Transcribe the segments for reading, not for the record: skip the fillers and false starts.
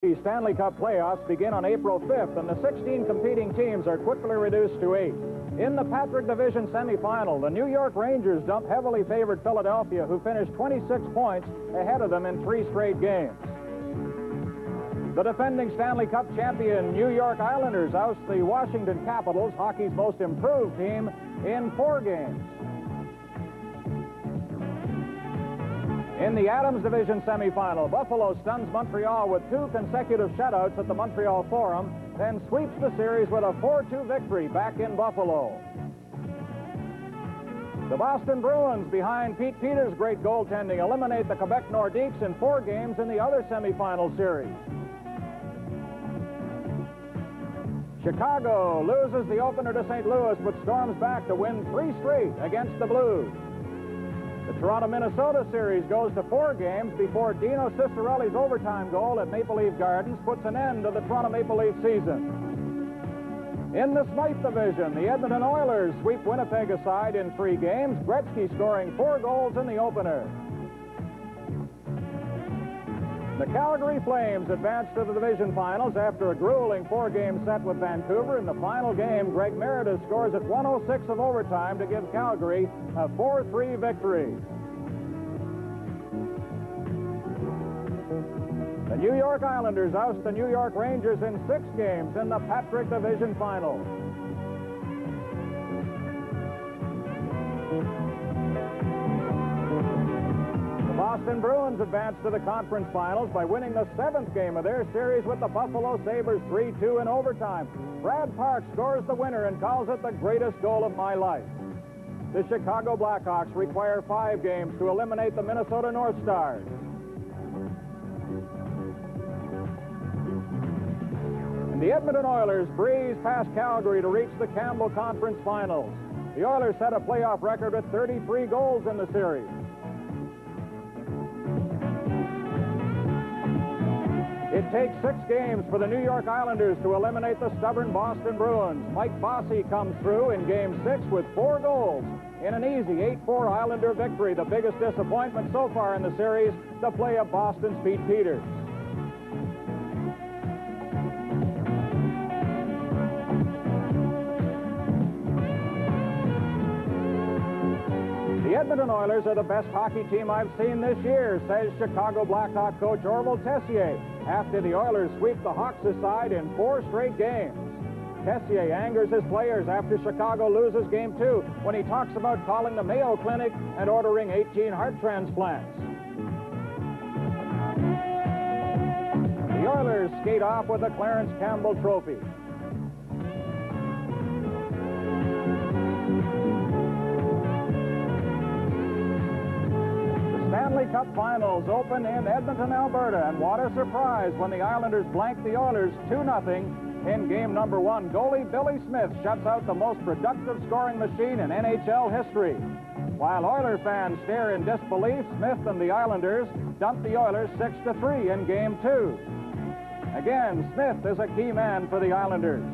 The Stanley Cup playoffs begin on April 5th, and the 16 competing teams are quickly reduced to 8. In the Patrick Division semifinal, the New York Rangers dump heavily favored Philadelphia, who finished 26 points ahead of them in 3 straight games. The defending Stanley Cup champion New York Islanders oust the Washington Capitals, hockey's most improved team, in 4 games. In the Adams Division semifinal, Buffalo stuns Montreal with 2 consecutive shutouts at the Montreal Forum, then sweeps the series with a 4-2 victory back in Buffalo. The Boston Bruins, behind Pete Peters' great goaltending, eliminate the Quebec Nordiques in 4 games in the other semifinal series. Chicago loses the opener to St. Louis, but storms back to win 3 straight against the Blues. The Toronto-Minnesota series goes to 4 games before Dino Ciccarelli's overtime goal at Maple Leaf Gardens puts an end to the Toronto Maple Leaf season. In the Smythe Division, the Edmonton Oilers sweep Winnipeg aside in 3 games, Gretzky scoring 4 goals in the opener. The Calgary Flames advance to the division finals after a grueling 4-game set with Vancouver. In the final game, Greg Meredith scores at 1:06 of overtime to give Calgary a 4-3 victory. The New York Islanders oust the New York Rangers in 6 games in the Patrick Division final. Boston Bruins advance to the conference finals by winning the 7th game of their series with the Buffalo Sabres 3-2 in overtime. Brad Park scores the winner and calls it the greatest goal of my life. The Chicago Blackhawks require 5 games to eliminate the Minnesota North Stars. And the Edmonton Oilers breeze past Calgary to reach the Campbell Conference Finals. The Oilers set a playoff record with 33 goals in the series. It takes 6 games for the New York Islanders to eliminate the stubborn Boston Bruins. Mike Bossy comes through in Game 6 with 4 goals in an easy 8-4 Islander victory. The biggest disappointment so far in the series, the play of Boston's Pete Peters. The Edmonton Oilers are the best hockey team I've seen this year, says Chicago Blackhawk coach Orville Tessier, after the Oilers sweep the Hawks aside in 4 straight games. Tessier angers his players after Chicago loses Game 2 when he talks about calling the Mayo Clinic and ordering 18 heart transplants. The Oilers skate off with the Clarence Campbell Trophy. Stanley Cup Finals open in Edmonton, Alberta, and what a surprise when the Islanders blank the Oilers 2-0 in game number 1. Goalie Billy Smith shuts out the most productive scoring machine in NHL history. While Oiler fans stare in disbelief, Smith and the Islanders dump the Oilers 6-3 in game 2. Again, Smith is a key man for the Islanders.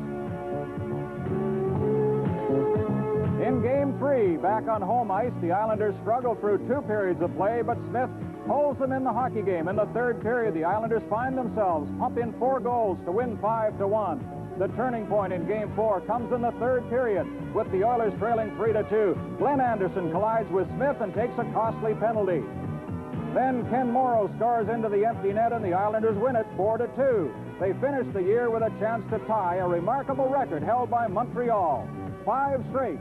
In Game 3, back on home ice, the Islanders struggle through 2 periods of play, but Smith holds them in the hockey game. In the 3rd period, the Islanders find themselves, pump in 4 goals to win 5-1. The turning point in Game 4 comes in the 3rd period, with the Oilers trailing 3-2. Glenn Anderson collides with Smith and takes a costly penalty. Then Ken Morrow scores into the empty net, and the Islanders win it 4-2. They finish the year with a chance to tie a remarkable record held by Montreal. 5 straight.